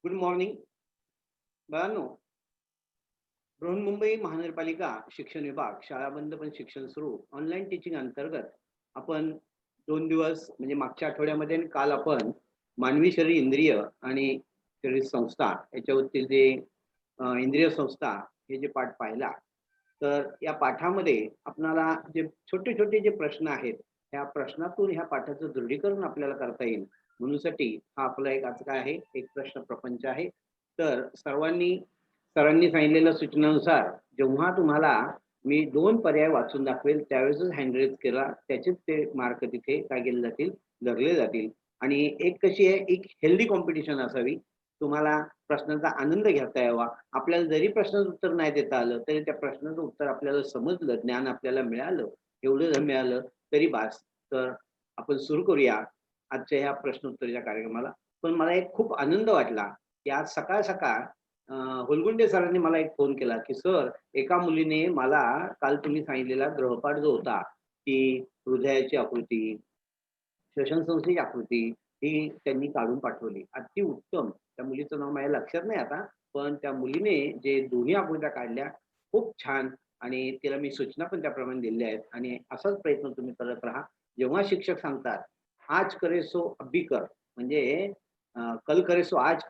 Good morning बाळांनो. बृहन्मुंबई महानगरपालिका शिक्षण विभाग शाळा बंद पण शिक्षण सुरू ऑनलाईन टीचिंग अंतर्गत आपण 2 दिवस म्हणजे मागच्या आठवड्यामध्ये आणि काल आपण मानवी शरीर इंद्रिय आणि शरीर संस्था याच्यावरती जे इंद्रिय संस्था हे जे पाठ पाहिला. तर या पाठामध्ये आपणाला जे छोटे छोटे जे प्रश्न आहेत त्या प्रश्नातून ह्या पाठाचं दृढीकरण आपल्याला करता येईल म्हणूनसाठी हा आपला एक आज काय आहे एक प्रश्न प्रपंच आहे. तर सरांनी सांगितलेल्या सूचनानुसार जेव्हा तुम्हाला मी 2 पर्याय वाचून दाखवेल त्यावेळेसच हँड रेज केला त्याचेच ते मार्क तिथे काय केले जातील धरले जातील. आणि एक कशी आहे एक हेल्दी कॉम्पिटिशन असावी. तुम्हाला प्रश्नांचा आनंद घेता यावा. आपल्याला जरी प्रश्नाचं उत्तर नाही देता आलं तरी त्या प्रश्नाचं उत्तर आपल्याला समजलं ज्ञान आपल्याला मिळालं एवढं जर मिळालं तरी बास. तर आपण सुरू करूया आजच्या ह्या प्रश्नोत्तराच्या कार्यक्रमाला. पण मला एक खूप आनंद वाटला की आज सकाळ सकाळ होलगुंडे सरांनी मला एक फोन केला की सर एका मुलीने मला काल तुम्ही सांगितलेला ग्रहपाठ जो होता ती हृदयाची आकृती श्वसन संस्थेची आकृती ही त्यांनी काढून पाठवली. अति उत्तम. त्या मुलीचं नाव माझ्या लक्षात नाही आता. पण त्या मुलीने जे दोन्ही आकृत्या काढल्या खूप छान. आणि तिला मी सूचना पण त्याप्रमाणे दिलेल्या आहेत आणि असाच प्रयत्न तुम्ही करत राहा. जेव्हा शिक्षक सांगतात आज करे सो अभी कर म्हणजे कल करे सो आज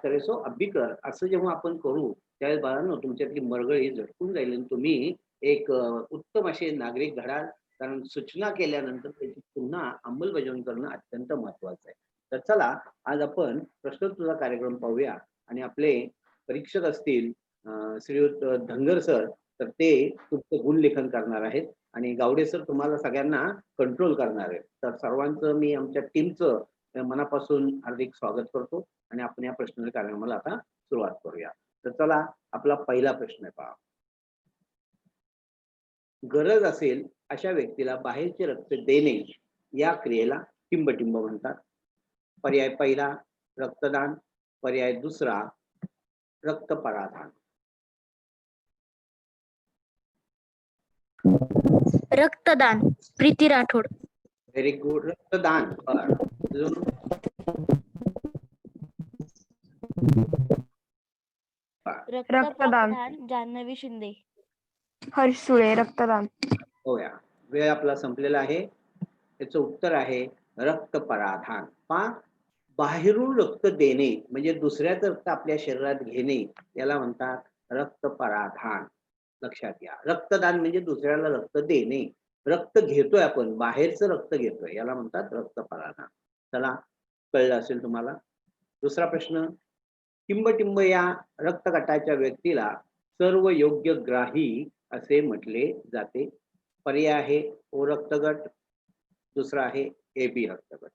करे सो अभी कर असं जेव्हा आपण करू त्यावेळेस बाळांनो तुमच्यातली मरगळी झटकून जाईल आणि तुम्ही एक उत्तम असे नागरिक घडाल. कारण सूचना केल्यानंतर त्याची पुन्हा अंमलबजावणी करणं अत्यंत महत्वाचं आहे. तर चला आज आपण प्रश्नोत्तराचा कार्यक्रम पाहूया आणि आपले परीक्षक असतील श्रीयुत धनगर सर तर ते तुमचं गुणलेखन करणार आहेत आणि गावडे सर तुम्हाला सगळ्यांना कंट्रोल करणार आहेत. तर सर्वांचं मी आमच्या टीमचं मनापासून हार्दिक स्वागत करतो आणि आपण या प्रश्नाच्या कार्यक्रमाला आता सुरुवात करूया. तर चला आपला पहिला प्रश्न आहे पहा. गरज असेल अशा व्यक्तीला बाहेरचे रक्त देणे या क्रियेला टिंबटिंब म्हणतात. पर्याय पहिला रक्तदान, पर्याय दुसरा रक्तपराधान. रक्तदान प्रीती राठोड. Very good. रक्तदान. अजून रक्तदान जान्हवी शिंदे. हर्ष सुळे. रक्तदान. होया. वेळ आपला संपलेला आहे. त्याचं उत्तर आहे रक्तपराधान. पहा बाहेरून रक्त देणे म्हणजे दुसऱ्याचं रक्त आपल्या शरीरात घेणे याला म्हणतात रक्तपराधान. लक्षात घ्या. रक्तदान म्हणजे दुसऱ्याला रक्त देणे. रक्त घेतोय आपण बाहेरचं रक्त घेतोय याला म्हणतात रक्तपराधान. चला कळलं असेल तुम्हाला. दुसरा प्रश्न. टिंबटिंब या रक्तगटाच्या व्यक्तीला सर्व योग्य ग्राही असे म्हटले जाते. पर्याय आहे ओ रक्तगट, दुसरा आहे ए बी रक्तगट.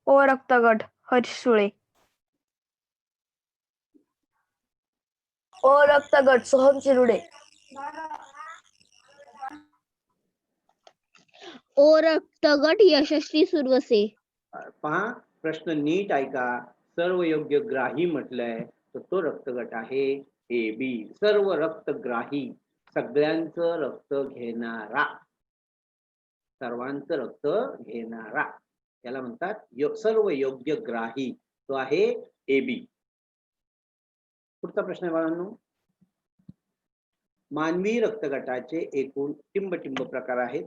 ओ रक्तगट. हर्ष सुळे. ओ रक्तगट सोहम शिरुडे. ओ रक्तगट यशस्वी सुरवसे. पहा प्रश्न नीट ऐका. सर्व योग्य ग्राही म्हटलंय तर तो रक्तगट आहे ए बी. सर्व रक्तग्राही सगळ्यांचं रक्त घेणारा सर्वांचं रक्त घेणारा याला म्हणतात सर्व योग्य ग्राही तो आहे ए बी. पुढचा प्रश्न आहे बाळांनो. मानवी रक्तगटाचे एकूण टिंबटिंब प्रकार आहेत.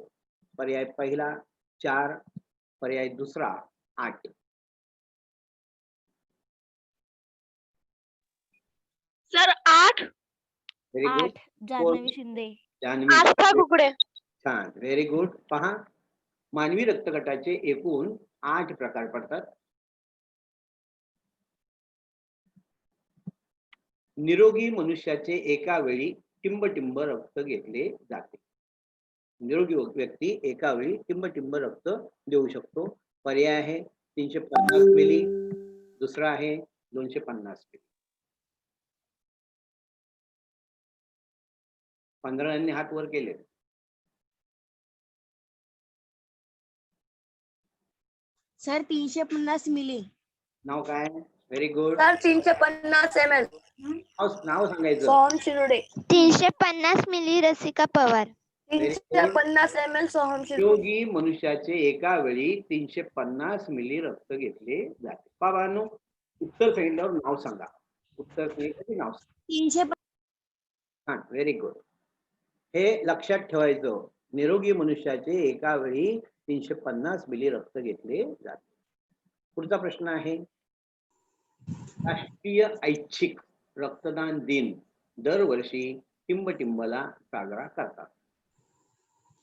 पर्याय पहिला 4, पर्याय दुसरा 8. Sir 8. Very good. Janhavi Shinde. Janhavi. Astha Kukde. छान. Very good. पहा मानवी रक्तगटाचे एकूण 8 प्रकार पडतात. निरोगी मनुष्याचे एका वेळी टिंबटिंब रक्त घेतले जाते. निरोगी व्यक्ती एका वेळी टिंबटिंब रक्त देऊ शकतो. पर्याय आहे 350 मिली, दुसरा आहे 250 मिली. 15 जणांनी हात वर केले. Sir 350 milli. नाव काय? Very good. Sir 350 ml. नाव सांगायचं. सोहम शिरुडे. 350 मिली रसिका पवार. 350 ml सहनशील निरोगी मनुष्याचे एका वेळी 350 मिली रक्त घेतले जाते. बाबांनो, उत्तर सांगितल्यावर नाव सांगा. उत्तर सांगितलं की नाव सांगा. 350 हा, व्हेरी गुड. हे लक्षात ठेवायचं, निरोगी मनुष्याचे एका वेळी 350 मिली रक्त घेतले जाते. पुढचा प्रश्न आहे, राष्ट्रीय ऐच्छिक रक्तदान दिन दरवर्षी टिंबटिंबला साजरा करतात.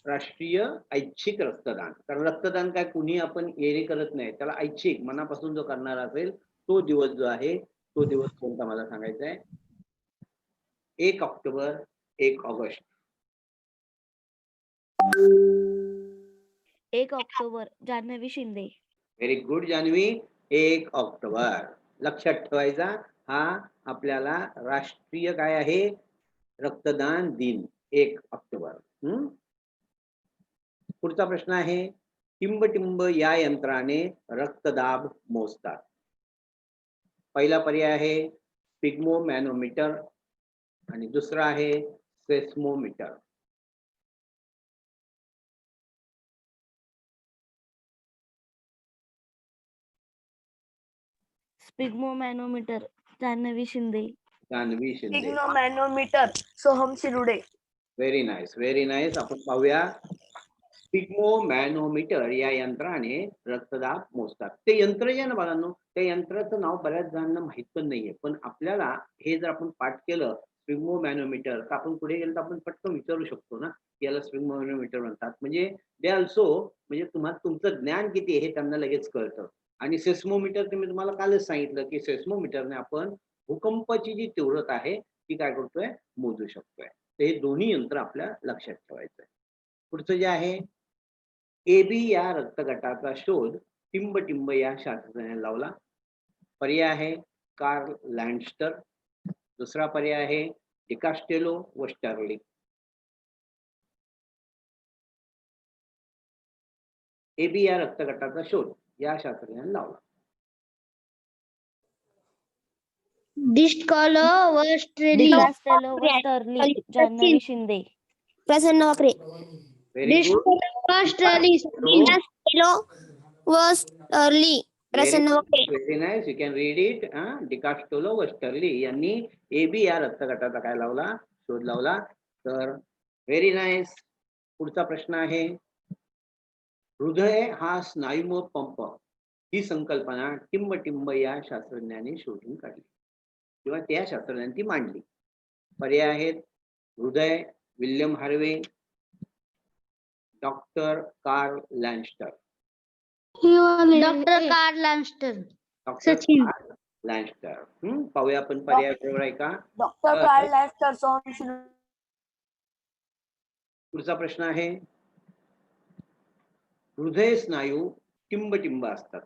राष्ट्रीय ऐच्छिक रक्तदान, कारण रक्तदान काय कुणी आपण येणे करत नाही, त्याला ऐच्छिक मनापासून जो करणार असेल तो दिवस जो आहे तो दिवस कोणता मला सांगायचा आहे. 1 October, 1 August. 1 October, Janhavi Shinde. Very good Janhavi, 1 October. लक्षात ठेवायचा, हा आपल्याला राष्ट्रीय काय आहे, रक्तदान दिन 1 ऑक्टोबर. पुढचा प्रश्न आहे, टिंबटिंब या यंत्राने रक्तदाब मोजतात. पहिला पर्याय आहे स्पिग्मोमॅनोमीटर आणि दुसरा आहे seismometer. Sphygmomanometer, Janhavi Shinde. Janhavi Shinde. Sphygmomanometer, Soham Shirude. Very nice, very nice. आपण पाहूया, स्पिग्मोमॅनोमीटर या यंत्राने रक्तदाब मोजतात. ते यंत्र जे आहे ना बाळांनो, त्या यंत्राचं नाव बऱ्याच जणांना माहित पण नाहीये, पण आपल्याला हे जर आपण पाठ केलं स्पिग्मोमॅनोमीटर, तर आपण पुढे गेलं तर आपण पटकन विचारू शकतो ना, याला स्पिग्मोमॅनोमीटर म्हणतात. म्हणजे दे ऑल्सो, म्हणजे तुम्हाला तुमचं ज्ञान किती आहे हे त्यांना लगेच कळतं. आणि सेस्मोमीटर मी तुम्हाला कालच सांगितलं की सेस्मोमीटरने आपण भूकंपाची जी तीव्रता आहे ती काय करतोय, मोजू शकतोय. तर हे दोन्ही यंत्र आपल्या लक्षात ठेवायचं आहे. पुढचं जे आहे, AB या रक्तगटाचा शोध टिंबटिंब या शास्त्रज्ञाने लावला. पर्याय आहे कार्ल लँडस्टर, दुसरा पर्याय आहे डिकास्टेलो व स्टर्लिंग. AB या रक्तगटाचा शोध या शास्त्रज्ञाने लावला. डिस्कॉलो व डिकास्टेलो व Sterling, Janhvi Shinde. Prasanna Vapare. Very good. Prasanna Vapare. Very nice, you can read it. Decastello व स्टर्लिंग यांनी AB या रक्तगटाचा काय लावला, शोध लावला. तर व्हेरी नाईस. पुढचा प्रश्न आहे, हृदय हा स्नायूमय पंप ही संकल्पना टिंबटिंब या शास्त्रज्ञाने शोधून काढली किंवा त्या शास्त्रज्ञांनी ती मांडली. पर्याय आहेत हृदय William Harvey, doctor Karl Landsteiner. Doctor Karl Landsteiner. Doctor Sachin. Karl Landsteiner. पाहूया आपण पर्याय बरोबर आहे का. Doctor Karl Landsteiner, Soham Shirude. पुढचा प्रश्न आहे, हृदय स्नायू टिंबटिंब असतात.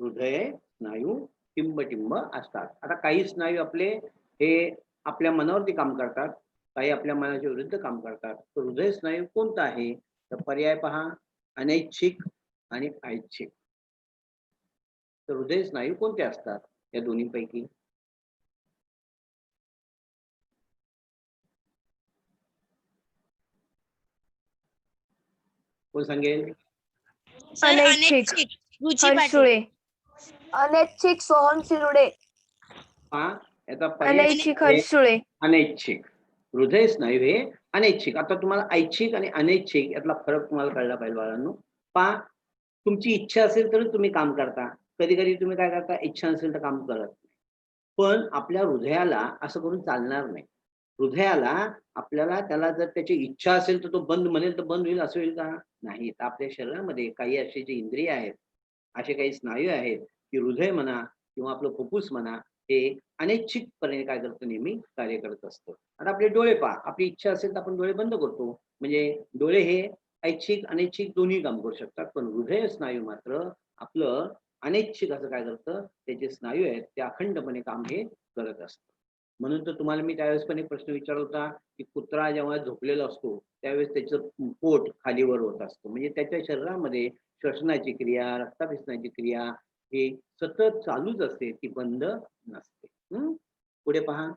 हृदय स्नायू टिंबटिंब असतात. आता काही स्नायू आपले हे आपल्या मनावरती काम करतात, काही आपल्या मनाच्या विरुद्ध काम करतात. तर हृदय स्नायू कोणता आहे, तर पर्याय पहा, अनैच्छिक आणि ऐच्छिक. तर हृदय स्नायू कोणते असतात या दोन्हीपैकी. कोण सांगेल. अनैच्छिक हर्षुळे. अनैच्छिक, सोहम शिरुडे. पहा, याचा पर्याय अनैच्छिक हर्षुळे. अनैच्छिक. हृदय स्नायू हे अनैच्छिक. आता तुम्हाला ऐच्छिक आणि अनैच्छिक यातला फरक तुम्हाला कळला पाहिजे बाळांनो. पहा, तुमची इच्छा असेल तर तुम्ही काम करता, कधी कधी तुम्ही काय करता, इच्छा नसेल तर काम करत नाही. पण आपल्या हृदयाला असं करून चालणार नाही. हृदयाला आपल्याला त्याला जर त्याची इच्छा असेल तर तो बंद म्हणेल तर बंद होईल, असं होईल का, नाही. तर आपल्या शरीरामध्ये काही असे जे इंद्रिय आहेत, असे काही स्नायू आहेत की हृदय म्हणा किंवा आपलं फुफ्फुस म्हणा, हे अनैच्छिकपणे काय करतं, नेहमी कार्य करत असतं. आता आपले डोळे पहा, आपली इच्छा असेल तर आपण डोळे बंद करतो. म्हणजे डोळे हे ऐच्छिक अनैच्छिक दोन्ही काम करू शकतात. पण हृदय स्नायू मात्र आपलं अनैच्छिक असं काय करतं, त्याचे स्नायू आहेत ते अखंडपणे काम हे करत असतं. म्हणून तर तुम्हाला मी त्यावेळेस पण एक प्रश्न विचारला होता की कुत्रा जेव्हा झोपलेला असतो त्यावेळेस त्याचं पोट खालीवर होत असतं, म्हणजे त्याच्या शरीरामध्ये श्वसनाची क्रिया, रक्ताभिसरणाची क्रिया हे सतत चालूच असते, ती बंद नसते. पुढे पहा,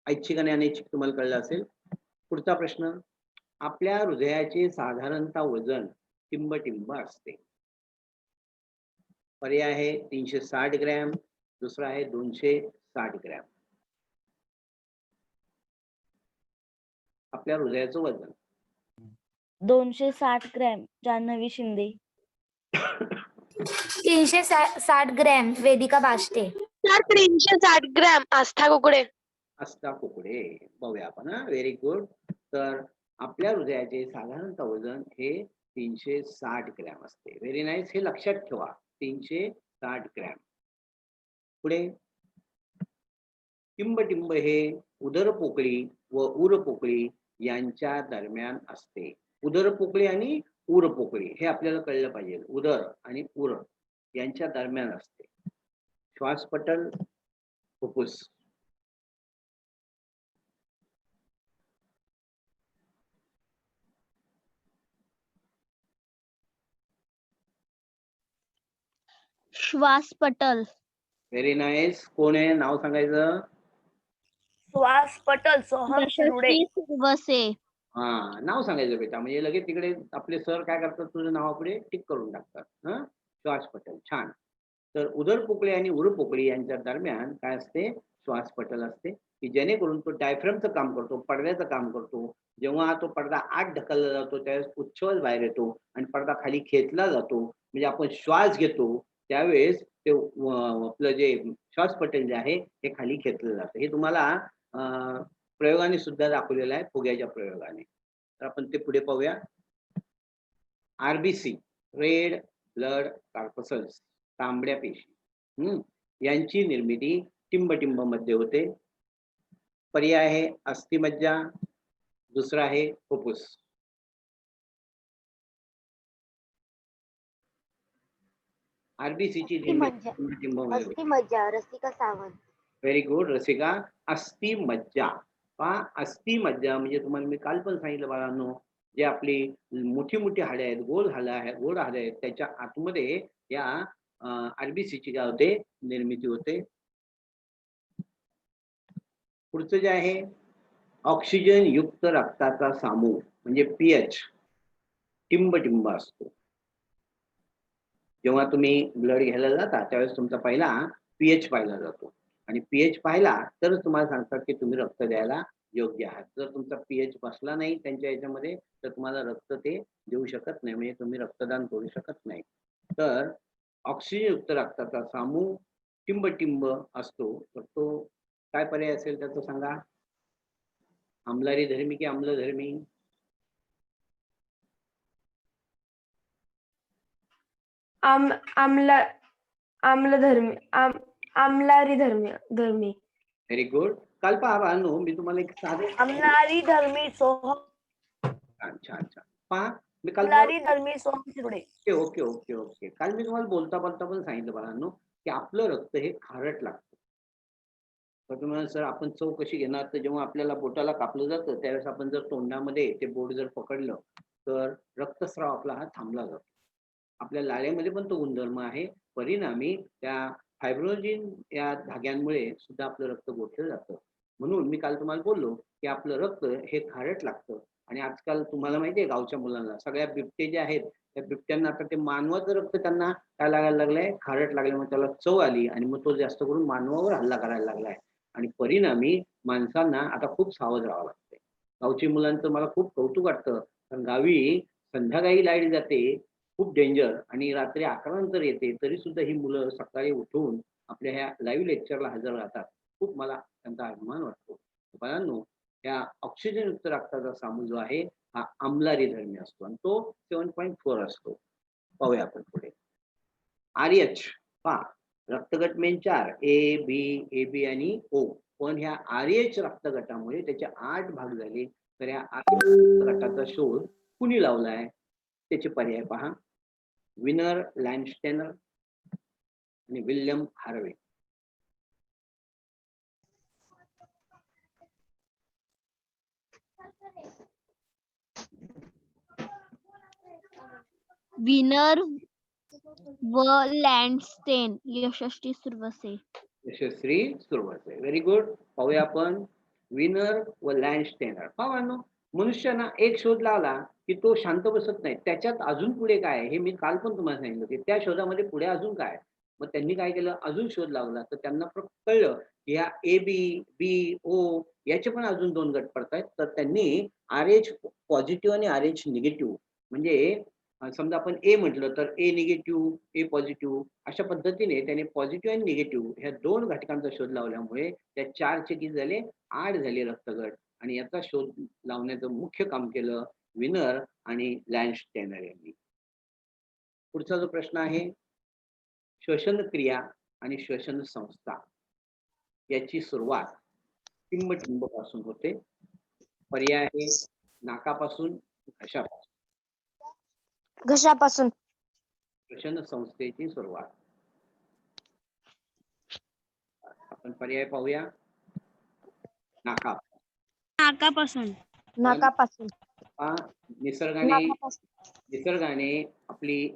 ऐच्छिक आणि अनैच्छिक तुम्हाला कळलं असेल. पुढचा प्रश्न, आपल्या हृदयाचे साधारणतः वजन टिंब असते. पर्याय आहे 360 ग्रॅम, दुसरा आहे 260 ग्रॅम. आपल्या हृदयाचं वजन 260 gram Janhavi Shinde. 360 gram Vedika Bashte. 360 gram Astha Kukde. Astha Kukde. बघूया आपण. Very good. तर आपल्या हृदयाचे साधारणतः वजन हे 360 ग्रॅम असते. Very nice. हे लक्षात ठेवा, 360 ग्रॅम. पुढे टिंब हे उदर पोकळी व उर पोकळी यांच्या दरम्यान असते. उदर पोकळी आणि उर पोकळी हे आपल्याला कळलं पाहिजे. उदर आणि उर यांच्या दरम्यान असते. श्वासपटल, फुफ्फुस. श्वासपटल. Very nice. कोण आहे? नाव सांगायचं. सुहास पटल सोहम शिरुडे. सुरवसे. हा, नाव सांगायचं बेटा. म्हणजे लगेच तिकडे आपले सर काय करतात, तुझं नावापुढे टिक करून टाकतात. श्वासपटल. छान. तर उदर पोकळी आणि उर पोकळी यांच्या दरम्यान काय असते? श्वासपटल असते, की जेणेकरून तो डायफ्रॅमचं काम करतो, पडद्याचं काम करतो. जेव्हा तो पडदा आत ढकलला जातो त्यावेळेस उच्छ्वास बाहेर येतो आणि पडदा खाली खेचला जातो. म्हणजे आपण श्वास घेतो त्यावेळेस ते आपलं जे श्वासपटल जे आहे हे खाली खेचलं जातं. हे तुम्हाला प्रयोगाने सुद्धा दाखवलेलं आहे, फुग्याच्या प्रयोगाने. तर आपण ते पुढे पाहूया. RBC, रेड ब्लड कॉर्पस्कल्स, तांबड्या पेशी, यांची निर्मिती टिंब मध्ये होते. पर्याय आहे अस्थिमज्जा, दुसरा आहे फुफ्फुस. RBCची निर्मिती टिंबमध्ये होते. मज्जा. रसिका सावंत. Very good Rasika. अस्थिमज्जा. पहा, अस्थिमज्जा म्हणजे तुम्हाला मी काल पण सांगितलं बाळांनो, जे आपली मोठी हाडे आहेत, गोल हाडे आहेत, त्याच्या आतमध्ये या RBCची काय होते? निर्मिती होते. पुढचं जे आहे ऑक्सिजन युक्त रक्ताचा सामूह म्हणजे पीएच टिंब असतो. जेव्हा तुम्ही ब्लड घ्यायला जाता त्यावेळेस तुमचा पहिला पीएच पाहिला जातो आणि पीएच पाहिला तरच तुम्हाला सांगतात की तुम्ही रक्त द्यायला योग्य आहात. जर तुमचा पीएच बसला नाही त्यांच्या याच्यामध्ये तर तुम्हाला रक्त ते देऊ शकत नाही, म्हणजे तुम्ही रक्तदान करू शकत नाही. तर ऑक्सिजनयुक्त रक्ताचा सामूह टिंब असतो. तर तो काय पर्याय असेल त्याचं सांगा. आम्लारी धर्मी की आम्लधर्मी? आम्लधर्मी. आम्लारी धर्मी. Very good. काल पहा मी तुम्हाला एक साधे आम्लारी धर्मी सोहम. छान. पहा, मी काल आम्लारी धर्मी सोहम शिरुडे. ओके. काल मी तुम्हाला बोलता पण सांगितलं बाळांनो की आपलं रक्त हे खारट लागतं. तर तुम्हाला सर आपण चव कशी घेणार? तर जेव्हा आपल्याला बोटाला कापलं जातं त्यावेळेस आपण जर तोंडामध्ये ते बोट जर पकडलं तर रक्तस्राव आपला हा थांबला जातो. आपल्या लाळेमध्ये पण तो गुणधर्म आहे. परिणामी त्या फायब्रोजिन या धाग्यांमुळे सुद्धा आपलं रक्त गोठलं जातं. म्हणून मी काल तुम्हाला बोललो की आपलं रक्त हे खारट लागतं. आणि आजकाल तुम्हाला माहिती आहे गावच्या मुलांना सगळ्या बिबटे जे आहेत त्या बिबट्यांना आता ते मानवाचं रक्त त्यांना काय लागायला लागलंय? खारट लागल्यामुळे त्याला चव आली आणि मग तो जास्त करून मानवावर हल्ला करायला लागलाय आणि परिणामी माणसांना आता खूप सावध राहावं लागतंय. गावची मुलांचं मला खूप कौतुक वाटतं, कारण गावी संध्याकाळी लाईट जाते, खूप डेंजर, आणि रात्री 11 नंतर येते तरी सुद्धा ही मुलं सकाळी उठून आपल्या ह्या लाईव्ह लेक्चरला हजर राहतात. खूप मला त्यांचा अभिमान वाटतो. बाळांनो, या ऑक्सिजनयुक्त रक्ताचा सामूह जो आहे हा आम्लारी धर्मी असतो आणि तो 7.4 असतो. पाहूया आपण पुढे. RH पहा, रक्तगट मेन 4 AB आणि O. पण ह्या RH रक्तगटामुळे त्याचे 8 भाग झाले. तर या रक्तगटाचा शोध कुणी लावलाय? त्याचे पर्याय पहा. विनर लँडस्टेनर आणि विल्यम हार्वे. विनर व Landsteiner. Yashasvi Suravase. Yashasvi Suravase. Very good. पाहूया आपण विनर व लँडस्टेनर. पाहूया मनुष्यानं एक शोध लावला की तो शांत बसत नाही. त्याच्यात अजून पुढे काय आहे? हे मी काल पण तुम्हाला सांगितलं की त्या शोधामध्ये पुढे अजून काय आहे? मग त्यांनी काय केलं? अजून शोध लावला. तर त्यांना कळलं की ह्या ए-बी, बी-ओ याचे पण अजून 2 गट पडतायत. तर त्यांनी RH पॉझिटिव्ह आणि RH निगेटिव्ह म्हणजे समजा आपण ए म्हटलं तर ए निगेटिव्ह, ए पॉझिटिव्ह अशा पद्धतीने त्याने पॉझिटिव्ह आणि निगेटिव्ह ह्या 2 घटकांचा शोध लावल्यामुळे त्या 4 चे किती झाले? 8 झाले रक्तगट आणि याचा शोध लावण्याचं मुख्य काम केलं विनर आणि लँडस्टेनर यांनी. पुढचा जो प्रश्न आहे श्वसन क्रिया आणि श्वसन संस्था याची सुरुवात टिंब पासून होते. पर्याय आहे नाकापासून, घशापासून. घशापासून. श्वसन संस्थेची सुरुवात आपण पर्याय पाहूया. नाका नाकापासून. निसर्गाने आपली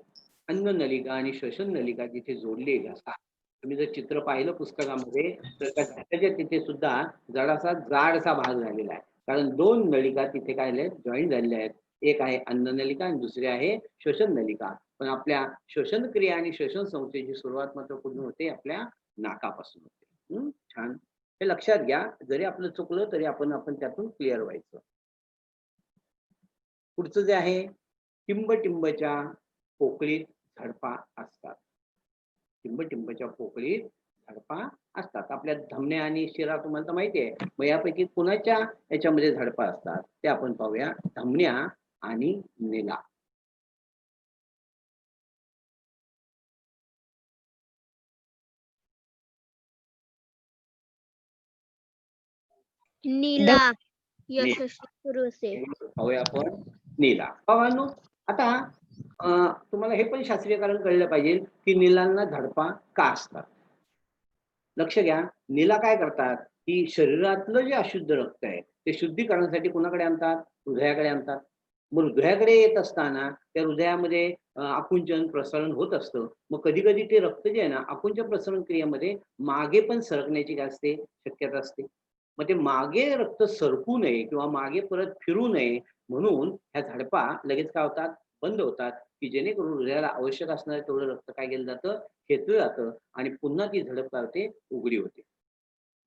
अन्न नलिका आणि श्वसन नलिका जिथे जोडलेली असतात. तुम्ही जर चित्र पाहिलं पुस्तकामध्ये तर त्याच्या तिथे सुद्धा जाडसा भाग झालेला आहे. कारण 2 नलिका तिथे काय जॉईन झालेल्या आहेत. एक आहे अन्न नलिका आणि दुसरी आहे श्वसन नलिका. पण आपल्या श्वसन क्रिया आणि श्वसन संस्थेची सुरुवात मात्र कुठून होते? आपल्या नाकापासून होते. छान. हे लक्षात घ्या. जरी आपलं चुकलं तरी आपण त्यातून क्लिअर व्हायचं. पुढचं जे आहे टिंबच्या पोकळीत झडपा असतात. टिंबच्या पोकळीत झडपा असतात. आपल्या धमन्या आणि शिरा तुम्हाला तर माहिती आहे. मग यापैकी कुणाच्या याच्यामध्ये झडपा असतात ते आपण पाहूया. धमन्या आणि नीला. नीला. यशस्वी सुरवसे. पाहूया आपण नीला. भावांनो आता तुम्हाला हे पण शास्त्रीय कारण कळलं पाहिजे की नीलांना झडपा का असतात. लक्ष घ्या. नीला काय करतात की शरीरातलं जे अशुद्ध रक्त आहे ते शुद्धीकरणासाठी कुणाकडे आणतात? हृदयाकडे आणतात. मग हृदयाकडे येत असताना त्या हृदयामध्ये आकुंचन प्रसरण होत असतं. मग कधी कधी ते रक्त जे आहे ना आकुंचन प्रसरण क्रियेमध्ये मागे पण सरकण्याची काय असते? शक्यता असते. मग ते मागे रक्त सरकू नये किंवा मागे परत फिरू नये म्हणून ह्या झडपा लगेच काय होतात? बंद होतात की जेणेकरून हृदयाला आवश्यक असणारं तेवढं रक्त काय केलं जातं? खेचलं जातं आणि पुन्हा ती झडप काय होते? उघडी होते.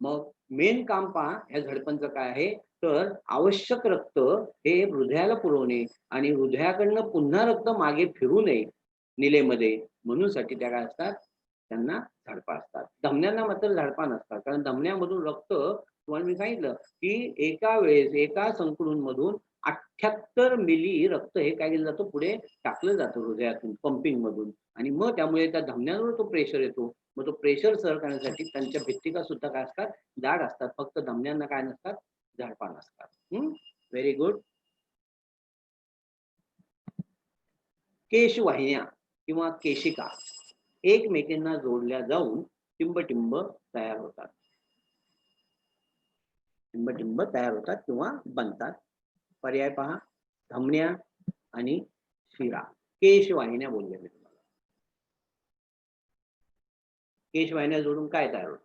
मग मेन काम पहा ह्या झडपांचं काय आहे? तर आवश्यक रक्त हे हृदयाला पुरवणे आणि हृदयाकडनं पुन्हा रक्त मागे फिरू नये निलेमध्ये म्हणून साठी त्या काय असतात? त्यांना झडपा असतात. धमन्यांना मात्र झडपा नसतात. कारण धमन्यामधून रक्त तुम्हाला मी सांगितलं की एका वेळेस एका संकुलन मधून 78 मिली रक्त हे काय केलं जातं? पुढे टाकलं जातं हृदयातून पंपिंग मधून आणि मग त्यामुळे त्या धमन्यांवर तो प्रेशर येतो. मग तो प्रेशर सहन करण्यासाठी त्यांच्या भित्तिका सुद्धा काय असतात? जाड असतात. फक्त धमन्यांना काय नसतात? झडपा नसतात. Very good. केशवाहिन्या किंवा केशिका एकमेकांना जोडल्या जाऊन टिंब तयार होतात. टिंब तयार होतात किंवा बनतात. पर्याय पहा. धमन्या आणि शिरा. केशवाहिन्या बोलले मी तुम्हाला. केशवाहिन्या जोडून काय तयार होतं?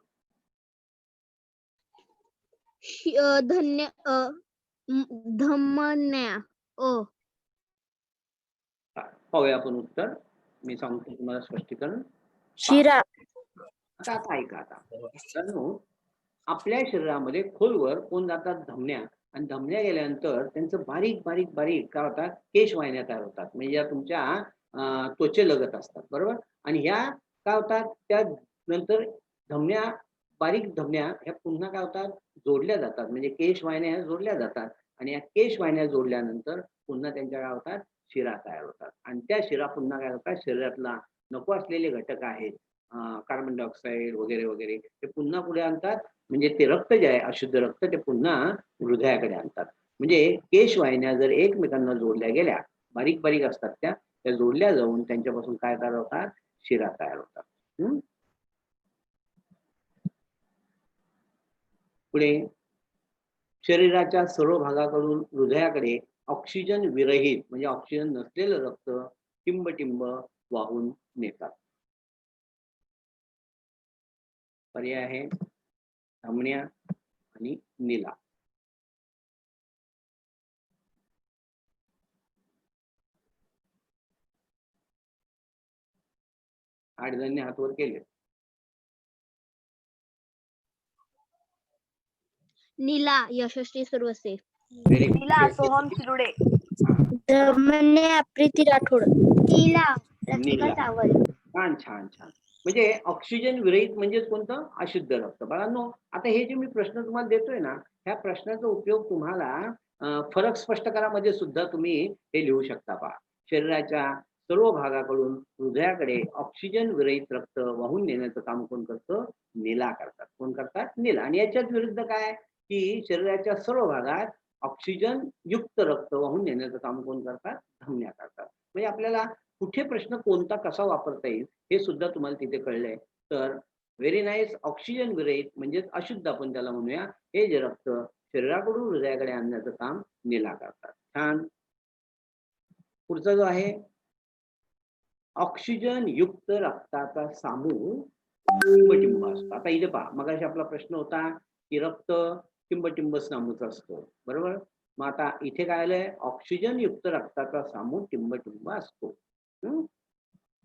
धमन्या. पाहूया आपण उत्तर. मी सांगतो तुम्हाला स्पष्टीकरण. शिरा. आता ऐका. आता आपल्या शरीरामध्ये खोलवर कोण जातात? धमन्या. आणि धमन्या गेल्यानंतर त्यांचं बारीक बारीक बारीक काय होतात? केशवाहिन्या तयार होतात. म्हणजे या तुमच्या त्वचेलगत असतात. बरोबर. आणि ह्या काय होतात? त्या नंतर बारीक धमन्या ह्या पुन्हा काय होतात? जोडल्या जातात. म्हणजे केशवाहिन्या ह्या जोडल्या जातात आणि या केशवाहिन्या जोडल्यानंतर पुन्हा त्यांच्या काय होतात? शिरा तयार होतात. आणि त्या शिरा पुन्हा काय होतात? शरीरातला नको असलेले घटक आहेत कार्बन डायऑक्साईड वगैरे वगैरे ते पुन्हा पुढे आणतात. म्हणजे ते रक्त जे आहे अशुद्ध रक्त ते पुन्हा हृदयाकडे आणतात. म्हणजे केशवाहिन्या जर एकमेकांना जोडल्या गेल्या बारीक बारीक असतात त्या जोडल्या जाऊन त्यांच्यापासून काय तयार होतात? शिरा तयार होतात. पुढे शरीराच्या सर्व भागाकडून हृदयाकडे ऑक्सिजन विरहित म्हणजे ऑक्सिजन नसलेलं रक्त टिंब वाहून नेतात. पर्याय आहे धमन्या आणि नीला. 8 जणांनी हात वर केले. नीला यशस्वी सुरवसे. Very good. नीला सोहम शिरुडे. दमने प्रीती राठोड. नीला नीला. सावंत. छान छान छान. म्हणजे ऑक्सिजन विरहित म्हणजे कोणतं? अशुद्ध रक्त. बाळांनो, आता हे जे मी प्रश्न तुम्हाला देतोय ना, ह्या प्रश्नाचा उपयोग तुम्हाला फरक स्पष्टकरामध्ये सुद्धा तुम्ही हे लिहू शकता. पहा, शरीराच्या सर्व भागाकडून हृदयाकडे ऑक्सिजन विरहित रक्त वाहून नेण्याचं काम कोण करतं? नीला करतात. कोण करतात? नीला. आणि याच्याच विरुद्ध काय, की शरीराच्या सर्व भागात ऑक्सिजन युक्त रक्त वाहून नेण्याचं काम कोण करतात? धमन्या करतात. म्हणजे आपल्याला कुठे प्रश्न कोणता कसा वापरता येईल हे सुद्धा तुम्हाला तिथे कळलंय. तर व्हेरी नाईस. ऑक्सिजन विरहित म्हणजेच अशुद्ध आपण त्याला म्हणूया, हे जे रक्त शरीराकडून हृदयाकडे आणण्याचं काम नीला करतात. छान. पुढचा जो आहे, ऑक्सिजन युक्त रक्ताचा समूह टिंबटिंब असतो. आता इथे पहा, मगाशी आपला प्रश्न होता की रक्त टिंबटिंब समूहचा असतो, बरोबर. मग आता इथे काय आलंय? ऑक्सिजन युक्त रक्ताचा समूह टिंबटिंब असतो.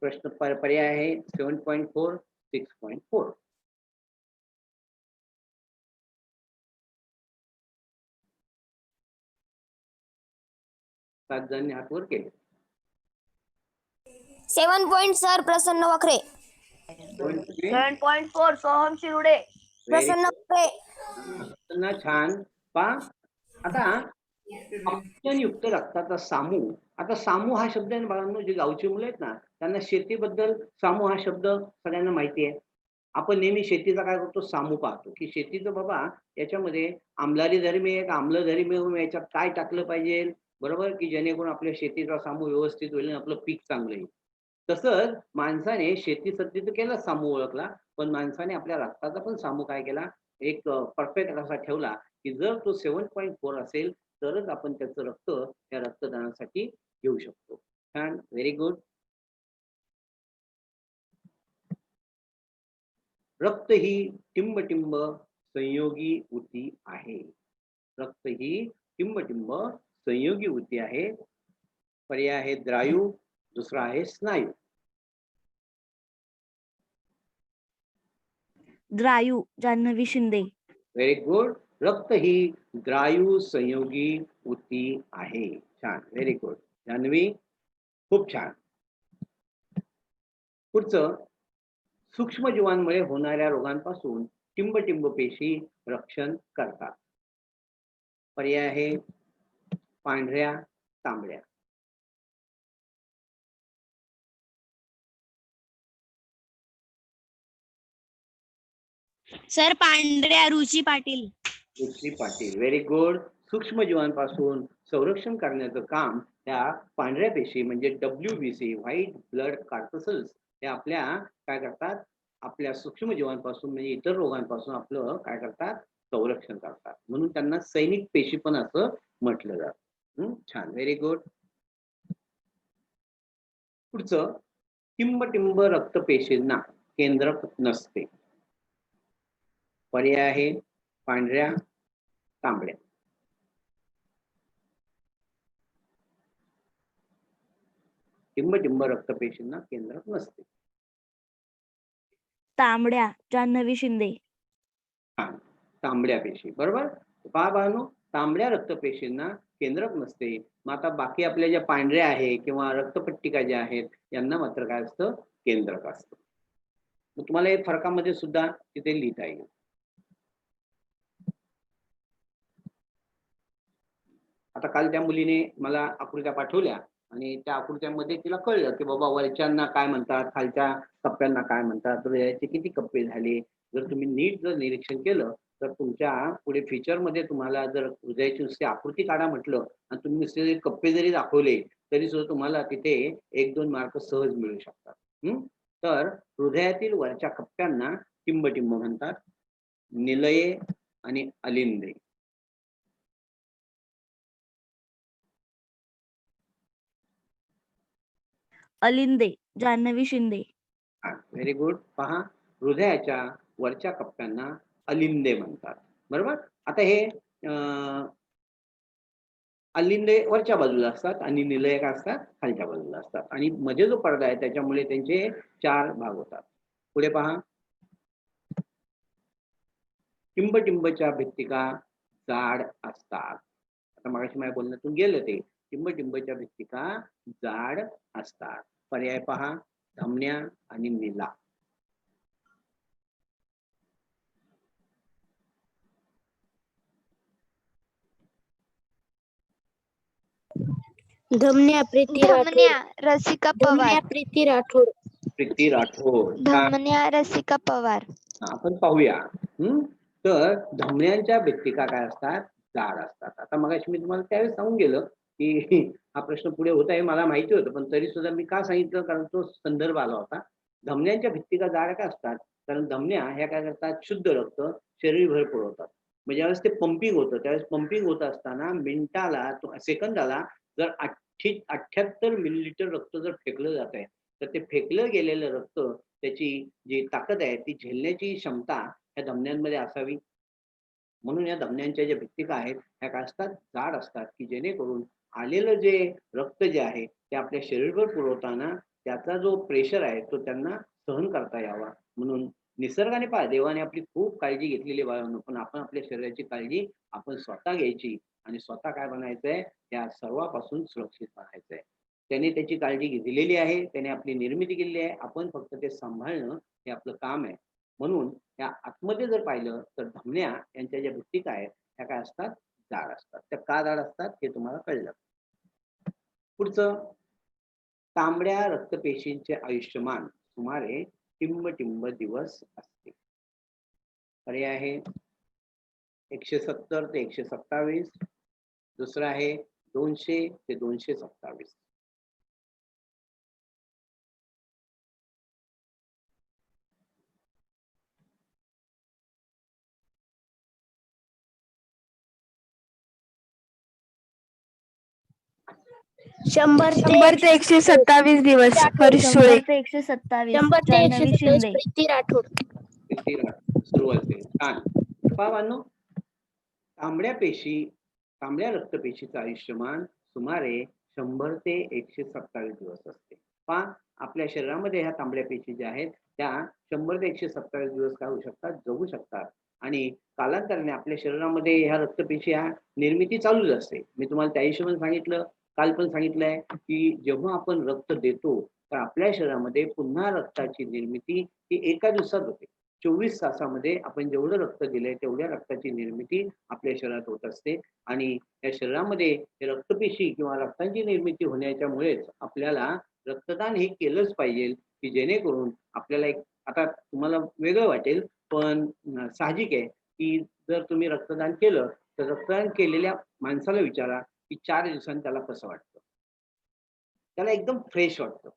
प्रश्न पर्याय आहे 7.4, 6.4. सात जणांनी हात वर केले. 7 पॉइंट सर प्रसन्न वखरे. 7.4 सोहम शिरुडे. प्रसन्न वखरे. छान. पहा, आता ऑक्सिजन युक्त रक्ताचा समूह. आता समूह हा शब्द आहे ना बाळांनो, जे गावची मुलं आहेत ना, त्यांना शेतीबद्दल समूह हा शब्द सगळ्यांना माहिती आहे. आपण नेहमी शेतीचा काय करतो? समूह पाहतो की शेतीचं बाबा याच्यामध्ये आम्लारी धर्मी आहे का आम्लधर्मी, याच्यात काय टाकलं पाहिजे, बरोबर, की जेणेकरून आपल्या शेतीचा समूह व्यवस्थित होईल आणि आपलं पीक चांगलं येईल. तसंच माणसाने शेतीसाठी तर केला समूह ओळखला, पण माणसाने आपल्या रक्ताचा पण समूह काय केला? एक परफेक्ट असा ठेवला की जर तो 7.4 असेल तरच आपण त्याचं रक्त या रक्तदानासाठी घेऊ शकतो. छान. Very good. रक्त ही टिंबटिंब संयोगी ऊती आहे. रक्त ही टिंबटिंब संयोगी ऊती आहे. पर्याय आहे द्रायू, दुसरा आहे स्नायू. द्रायू जान्हवी शिंदे. Very good. रक्त ही द्रायू संयोगी ऊती आहे. छान. व्हेरी गुड जान्हवी, खूप छान. पुढचं, सूक्ष्मजीवांमुळे होणाऱ्या रोगांपासून टिंबटिंब पेशी रक्षण करतात. पर्याय आहे पांढऱ्या, तांबड्या. सर पांढऱ्या. रुची पाटील. रुची पाटील. Very good. सूक्ष्मजीवांपासून संरक्षण करण्याचं काम त्या पांढऱ्या पेशी म्हणजे WBC, व्हाईट ब्लड कॉर्पस्कल्स, हे आपल्या काय करतात? आपल्या सूक्ष्मजीवांपासून म्हणजे इतर रोगांपासून आपलं काय करतात? संरक्षण करतात. म्हणून त्यांना सैनिक पेशी पण असं म्हटलं जातं. छान. Very good. पुढचं, टिंबटिंब रक्तपेशींना केंद्रक नसते. पर्याय आहे पांढऱ्या, तांबड्या. टिंबटिंब रक्तपेशींना केंद्रक नसते. तांबड्या जान्हवी शिंदे. तांबड्या पेशी, बरोबर. पहा बाळांनो, तांबड्या रक्तपेशींना केंद्रक नसते. मग आता बाकी आपल्या ज्या पांढऱ्या आहे किंवा रक्तपट्टिका ज्या आहेत यांना मात्र काय असतं? केंद्रक असतं. मग तुम्हाला हे फरकामध्ये सुद्धा तिथे लिहिता येईल. आता काल त्या मुलीने मला आकृत्या पाठवल्या आणि त्या आकृत्यांमध्ये तिला कळलं की बाबा वरच्यांना काय म्हणतात, खालच्या कप्प्यांना काय म्हणतात, हृदयाचे किती कप्पे झाले. जर तुम्ही नीट जर निरीक्षण केलं तर तुमच्या पुढे फीचरमध्ये तुम्हाला जर हृदयाची नुसती आकृती काढा म्हटलं आणि तुम्ही नुसते कप्पे जरी दाखवले तरी सुद्धा तुम्हाला तिथे 1-2 मार्क सहज मिळू शकतात. तर हृदयातील वरच्या कप्प्यांना टिंबटिंब म्हणतात. निलये आणि अलिंदे. अलिंदे जान्हवी शिंदे. Very good. पहा, हृदयाच्या वरच्या कप्प्यांना अलिंदे म्हणतात, बरोबर. आता हे अलिंदे वरच्या बाजूला असतात आणि निलय काय असतात खालच्या बाजूला असतात आणि मध्ये जो पडदा आहे त्याच्यामुळे त्यांचे 4 भाग होतात. पुढे पहा, टिंबटिंबच्या भित्तिका जाड असतात. आता मगाशी माझ्या बोलण्यातून गेलं ते, टिंबटिंबच्या भित्तिका जाड असतात. पर्याय पहा, धमन्या आणि निला. धमन्या प्रीती राठोड धमन्या रसिका पवार. धमन्या प्रीती राठोड प्रीती राठोड. छान. धमन्या रसिका पवार. आपण पाहूया. तर धमन्यांच्या भित्तिका काय असतात, जाड असतात. आता मगाशी मी तुम्हाला त्यावेळेस सांगून गेलं की हा प्रश्न पुढे होत आहे मला माहिती होतं, पण तरी सुद्धा मी का सांगितलं, कारण तो संदर्भ आला होता. धमन्यांच्या भित्तिका जाड का असतात, कारण धमन्या ह्या काय करतात, शुद्ध रक्त शरीरभर पुरवतात. म्हणजे ज्यावेळेस ते पंपिंग होतं त्यावेळेस पंपिंग होत असताना मिनिटाला सेकंदाला जर 78 मिलीलिटर रक्त जर फेकलं जात आहे, तर ते फेकलं गेलेलं रक्त त्याची जी ताकद आहे ती झेलण्याची क्षमता या धमन्यांमध्ये असावी. म्हणून या धमन्यांच्या ज्या भित्तिका आहेत ह्या काय असतात, जाड असतात, की जेणेकरून आलेलं जे रक्त जे आहे ते आपल्या शरीरभर पुरवताना त्याचा जो प्रेशर आहे तो त्यांना सहन करता यावा. म्हणून निसर्गाने पहा, देवाने आपली खूप काळजी घेतलेली बाळांनो, पण आपण आपल्या शरीराची काळजी आपण स्वतः घ्यायची आणि स्वतः काय बनायचंय, या सर्वापासून सुरक्षित बनायचंय. त्याने त्याची काळजी दिलेली आहे, त्याने आपली निर्मिती केलेली आहे, आपण फक्त ते सांभाळणं हे आपलं काम आहे. म्हणून या आतमध्ये जर पाहिलं तर धमन्या यांच्या ज्या भित्तिका आहेत त्या काय असतात, जाड असतात. त्या का जाड असतात हे तुम्हाला कळलं. पुढचं, तांबड्या रक्तपेशींचे आयुष्यमान सुमारे टिंब दिवस असते. पर्याय आहे 170 ते 127, दुसरा आहे 200 ते 227. शंभर 100 ते 127 दिवस. हरीश सुळे. 100 ते 127 शंभर ते जान्हवी 127 शिंदे. प्रीती राठोड किती सुरू असेल. छान. पहा, तांबड्या रक्तपेशीचं आयुष्यमान सुमारे 100 ते 127 दिवस असते. पहा, आपल्या शरीरामध्ये ह्या तांबड्या पेशी ज्या आहेत त्या 100 ते 127 दिवस काय होऊ शकतात, जगू शकतात. आणि कालांतराने आपल्या शरीरामध्ये ह्या रक्तपेशी ह्या निर्मिती चालूच असते. मी तुम्हाला त्या हिशोबाने सांगितलं, काल पण सांगितलंय की जेव्हा आपण रक्त देतो तर आपल्या शरीरामध्ये पुन्हा रक्ताची निर्मिती ही एका दिवसात होते. 24 तासामध्ये आपण जेवढं रक्त दिलंय तेवढ्या रक्ताची निर्मिती आपल्या शरीरात होत असते. आणि या शरीरामध्ये रक्तपेशी किंवा रक्ताची निर्मिती होण्याच्यामुळेच आपल्याला रक्तदान हे केलंच पाहिजे, की जेणेकरून आपल्याला एक, आता तुम्हाला वेगळं वाटेल पण साहजिक आहे की जर तुम्ही रक्तदान केलं तर रक्तदान केलेल्या माणसाला विचारा की 4 दिवसांनी त्याला कसं वाटतं. त्याला एकदम फ्रेश वाटतं.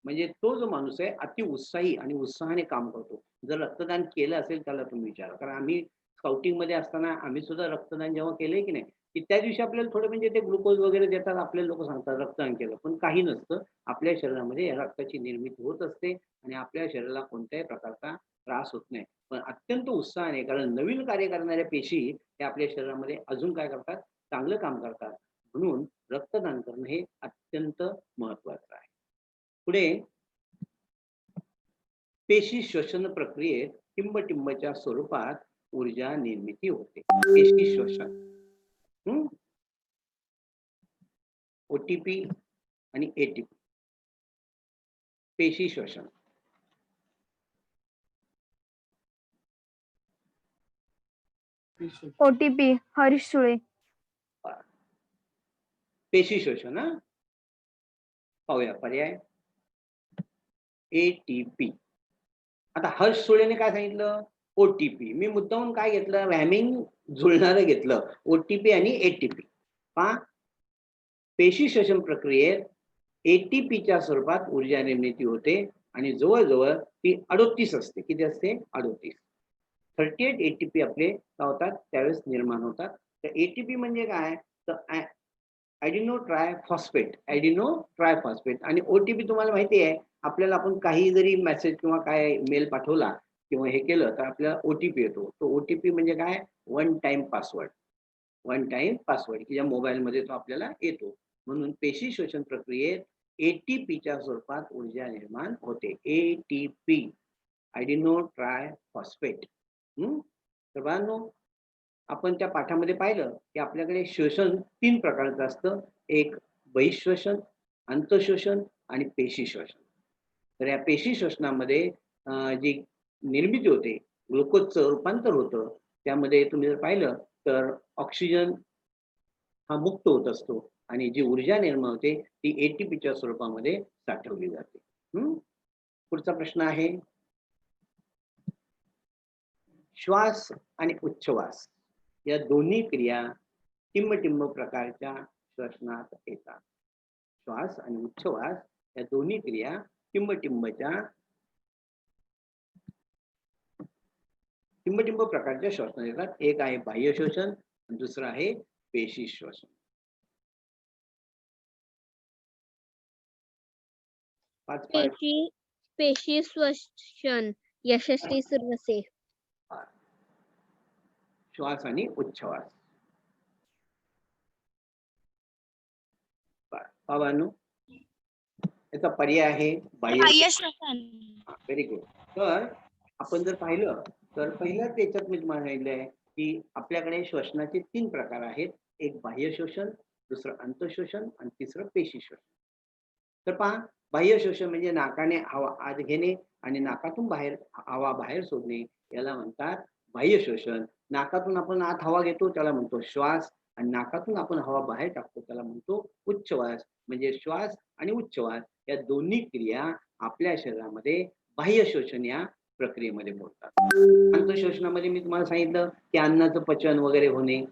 म्हणजे तो जो माणूस आहे अति उत्साही आणि उत्साहाने काम करतो. जर रक्तदान केलं असेल त्याला तुम्ही विचारा. कारण आम्ही स्काउटिंग मध्ये असताना आम्ही सुद्धा रक्तदान जेव्हा केलंय की नाही, की त्या दिवशी आपल्याला थोडं म्हणजे ते ग्लुकोज वगैरे देतात, आपले लोक सांगतात रक्तदान केलं, पण काही नसतं. आपल्या शरीरामध्ये या रक्ताची निर्मिती होत असते आणि आपल्या शरीराला कोणत्याही प्रकारचा त्रास होत नाही. पण अत्यंत उत्साहाने, कारण नवीन कार्य करणाऱ्या पेशी हे आपल्या शरीरामध्ये अजून काय करतात, चांगलं काम करतात. म्हणून रक्तदान करणं हे अत्यंत महत्वाचं आहे. पुढे, पेशी श्वसन प्रक्रियेत टिंबटिंबच्या स्वरूपात ऊर्जा निर्मिती होते. पेशी श्वसन, ओटीपी आणि एटीपी. पेशी श्वसन, OTP. हरीश सुळे. पेशी श्वसन. पाहूया पर्याय एटीपी. आता हर्ष सुळेने काय सांगितलं, ओटीपी. मी मुद्दामून काय घेतलं, रॅमिंग जुळणारं घेतलं, ओटीपी आणि एटीपी. पहा, पेशी श्वसन प्रक्रियेत एटीपीच्या स्वरूपात ऊर्जा निर्मिती होते आणि जवळजवळ ती 38 असते. किती असते, 38. 38 एटीपी आपले काय होतात त्यावेळेस निर्माण होतात. तर एटीपी म्हणजे काय, तर ॲडिनो ट्रायफॉस्फेट आणि ओटीपी तुम्हाला माहिती आहे, आपल्याला आपण काही जरी मेसेज किंवा काय मेल पाठवला किंवा हे केलं तर आपल्याला ओटीपी येतो. तो ओटीपी म्हणजे काय, one time password. One time password की ज्या मोबाईलमध्ये तो आपल्याला येतो. म्हणून पेशी श्वसन प्रक्रियेत एटीपीच्या स्वरूपात ऊर्जा निर्माण होते. ATP adenosine tri phosphate. तर बाळांनो, आपण त्या पाठामध्ये पाहिलं की आपल्याकडे श्वसन 3 प्रकारचं असतं. एक बहिःश्वसन, अंतःश्वसन आणि पेशी श्वसन. तर या पेशी श्वसनामध्ये जी निर्मिती होते, ग्लुकोजचं रूपांतर होतं. त्यामध्ये तुम्ही जर पाहिलं तर ऑक्सिजन हा मुक्त होत असतो आणि जी ऊर्जा निर्माण होते ती एटीपीच्या स्वरूपामध्ये साठवली जाते. पुढचा प्रश्न आहे, श्वास आणि उच्छ्वास या दोन्ही क्रिया टिंब प्रकारच्या श्वसनात येतात. श्वास आणि उच्छ्वास या दोन्ही क्रिया टिंब प्रकारच्या श्वसनात येतात. एक आहे बाह्य श्वसन आणि दुसरं आहे पेशी श्वसन. पेशी श्वसन यशस्वी सुरू असे. श्वास आणि उच्छ्वास. बाबांनो, याचा पर्याय आहे बाह्य श्वसन. Very good. तर आपण जर पाहिलं तर पहिल्याच याच्यात मी तुम्हाला सांगितलंय की आपल्याकडे श्वसनाचे 3 प्रकार आहेत. एक बाह्य श्वसन, दुसरं अंतःश्वसन आणि तिसरं पेशी श्वसन. तर पहा, बाह्य श्वसन म्हणजे नाकाने हवा आत घेणे आणि नाकातून बाहेर हवा बाहेर सोडणे, याला म्हणतात बाह्य श्वसन. नाकातून आपण आत हवा घेतो त्याला म्हणतो श्वास आणि नाकातून आपण हवा बाहेर टाकतो त्याला म्हणतो उच्छ्वास. म्हणजे श्वास आणि उच्छ्वास या दोन्ही क्रिया आपल्या शरीरामध्ये बाह्य श्वसन या प्रक्रियेमध्ये मोडतात. अंतःश्वसनामध्ये मी तुम्हाला सांगितलं की अन्नाचं पचन वगैरे होणे,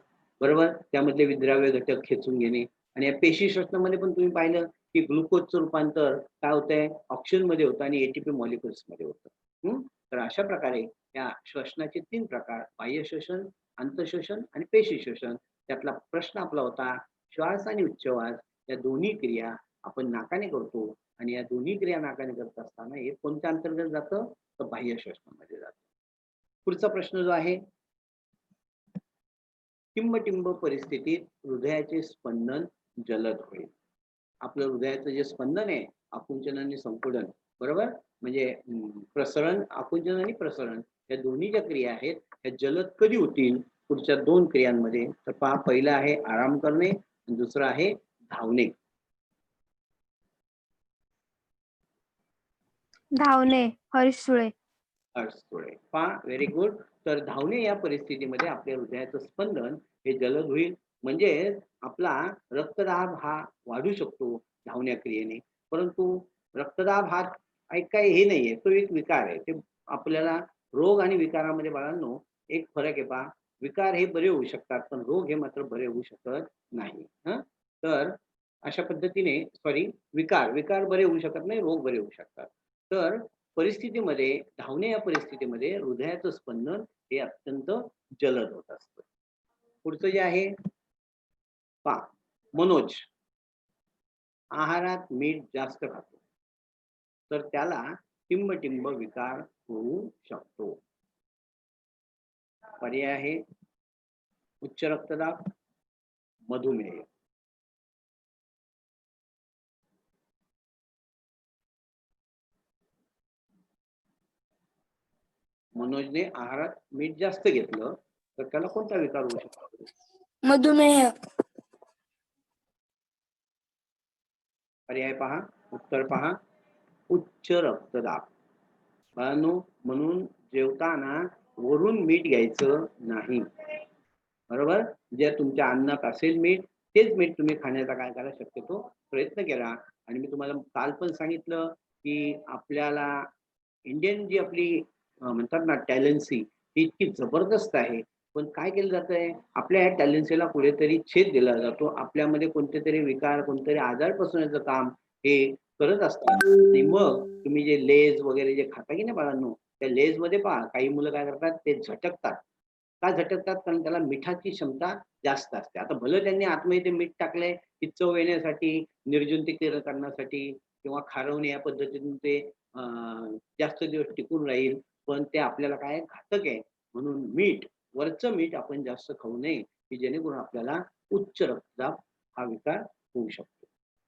बरोबर, त्यामधले विद्राव्य घटक खेचून घेणे. आणि या पेशी श्वसनामध्ये पण तुम्ही पाहिलं की ग्लुकोजचं रूपांतर काय होतंय, ऑक्सिजन मध्ये होतं आणि एटीपी मॉलिक्युल्स मध्ये होतं. तर अशा प्रकारे या श्वसनाचे 3 प्रकार, बाह्य श्वसन, अंतःश्वसन आणि पेशी श्वसन. त्यातला प्रश्न आपला होता, श्वास आणि उच्छ्वास या दोन्ही क्रिया आपण नाकाने करतो आणि या दोन्ही क्रिया नाकाने करत असताना हे कोणत्या अंतर्गत जातं, तर बाह्य श्वसनामध्ये जातं. पुढचा प्रश्न जो आहे, टिंब परिस्थितीत हृदयाचे स्पंदन जलद होईल. आपलं हृदयाचं जे स्पंदन आहे, आकुंचन आणि संकुडन, बरोबर, म्हणजे प्रसरण, आकुंचन आणि प्रसरण या दोन्ही ज्या क्रिया आहेत त्या जलद कधी होतील पुढच्या 2 क्रियांमध्ये. तर पहा, पहिलं आहे आराम करणे आणि दुसरं आहे धावणे. धावणे, हरीश सुळे. पहा, व्हेरी गुड. तर धावणे या परिस्थितीमध्ये आपल्या हृदयाचं स्पंदन हे जलद होईल. म्हणजे आपला रक्तदाब हा वाढू शकतो धावण्या क्रियेने. परंतु रक्तदाब हा काही हे नाहीये, तो एक विकार आहे. ते आपल्याला रोग आणि विकारामध्ये बाळांनो एक फरक आहे. पहा, विकार हे बरे होऊ शकतात पण रोग हे मात्र बरे होऊ शकत नाही. तर अशा पद्धतीने विकार बरे होऊ शकत नाही, रोग बरे होऊ शकतात. तर परिस्थितीमध्ये, धावणे या परिस्थितीमध्ये हृदयाचं स्पंदन हे अत्यंत जलद होत असतं. पुढचं जे आहे, पहा, मनोज आहारात मीठ जास्त खातो तर त्याला टिंब विकार होऊ शकतो. पर्याय आहे उच्च रक्तदाब, मधुमेह. मनोजने आहारात मीठ जास्त घेतलं तर त्याला कोणता विकार होऊ शकतो? मधुमेह. पर्याय पहा, उत्तर पहा, उच्च रक्तदाब. म्हणून जेवताना वरून मीठ घ्यायचं नाही, बरोबर. जे तुमच्या अन्नात असेल मीठ तेच मीठ तुम्ही खाण्याचा काय करा, शक्यतो प्रयत्न केला. आणि मी तुम्हाला काल पण सांगितलं की आपल्याला इंडियन जी आपली म्हणतात ना टॅलेन्सी, ही इतकी जबरदस्त आहे. पण काय केलं जात आहे, आपल्या ह्या टॅलेन्सीला कुठेतरी छेद दिला जातो. आपल्यामध्ये कोणते तरी विकार, कोणतरी आजार पसरवण्याचं काम हे करत असतात. आणि मग तुम्ही जे लेज वगैरे जे खाता की नाही बाळांनो, त्या लेज मध्ये पहा, काही मुलं काय करतात, ते झटकतात. का झटकतात? कारण त्याला मिठाची क्षमता जास्त असते. आता भलं त्यांनी आतमध्ये ते मीठ टाकलंय की चव येण्यासाठी, निर्जंतुकीकरण करण्यासाठी किंवा खारवणे या पद्धतीतून ते जास्त दिवस टिकून राहील, पण ते आपल्याला काय घातक आहे. म्हणून वरचं मीठ आपण जास्त खाऊ नये. की जेणेकरून आपल्याला उच्च रक्तदाब हा विकार होऊ शकतो.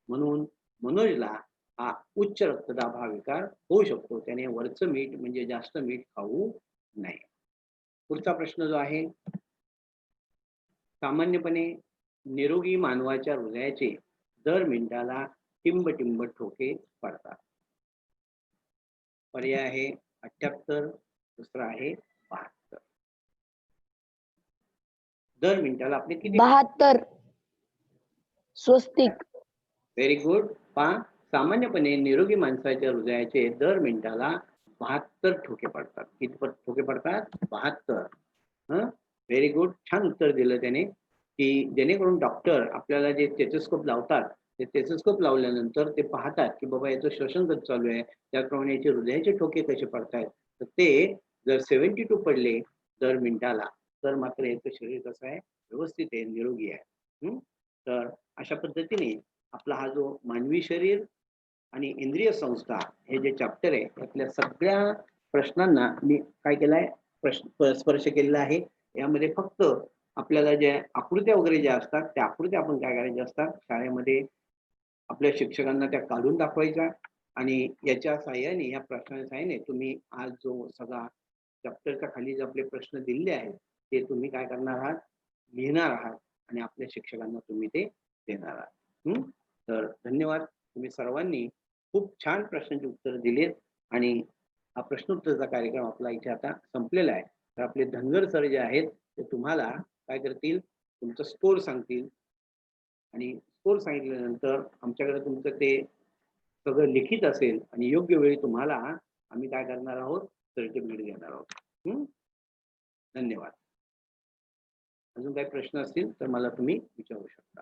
म्हणून मनोजला हा उच्च रक्तदाब हा विकार होऊ शकतो. त्याने वरचं मीठ म्हणजे जास्त मीठ खाऊ नये. पुढचा प्रश्न जो आहे, सामान्यपणे निरोगी मानवाच्या हृदयाचे दर मिनिटाला टिंब ठोके पडतात. पर्याय आहे 78, दुसरा आहे 72. दर मिनिटाला आपले किती? 72. स्वस्तिक. Very good. पहा, सामान्यपणे निरोगी माणसाच्या हृदयाचे दर मिनिटाला 72 ठोके पडतात. किती ठोके पडतात? 72. Very good. छान उत्तर दिलं त्याने, की जेणेकरून डॉक्टर आपल्याला जे स्टेथोस्कोप लावतात, ते स्टेथोस्कोप लावल्यानंतर ते पाहतात की बाबा याचं श्वसन कसं चालू आहे, त्याप्रमाणे याचे हृदयाचे ठोके कसे पडतायत. तर ते जर 72 पडले दर मिनिटाला, तर मात्र याचं शरीर कसं आहे? व्यवस्थित आहे, निरोगी आहे. तर अशा पद्धतीने आपला हा जो मानवी शरीर आणि इंद्रिय संस्था हे जे चॅप्टर आहे, त्यातल्या सगळ्या प्रश्नांना मी काय केलंय? स्पर्श केलेला आहे. यामध्ये फक्त आपल्याला ज्या आकृत्या वगैरे ज्या असतात, त्या आकृत्या आपण काय करायच्या असतात, शाळेमध्ये आपल्या शिक्षकांना त्या काढून दाखवायच्या आणि याच्या साहाय्याने, या प्रश्नाच्या साहाय्याने तुम्ही आज जो सगळा चॅप्टरच्या खाली जे आपले प्रश्न दिलेले आहेत, ते तुम्ही काय करणार आहात? लिहिणार आहात आणि आपल्या शिक्षकांना तुम्ही ते देणार आहात. तर धन्यवाद. तुम्ही सर्वांनी खूप छान प्रश्नांची उत्तर दिलीत आणि हा प्रश्नोत्तरचा कार्यक्रम आपला इथे आता संपलेला आहे. तर आपले धनगर सर जे आहेत ते तुम्हाला काय करतील? तुमचं स्कोर सांगतील आणि स्कोर सांगितल्यानंतर आमच्याकडे तुमचं ते सगळं लिखित असेल आणि योग्य वेळी तुम्हाला आम्ही काय करणार आहोत? सर्टिफिकेट देणार आहोत. धन्यवाद. अजून काही प्रश्न असतील तर मला तुम्ही विचारू शकता.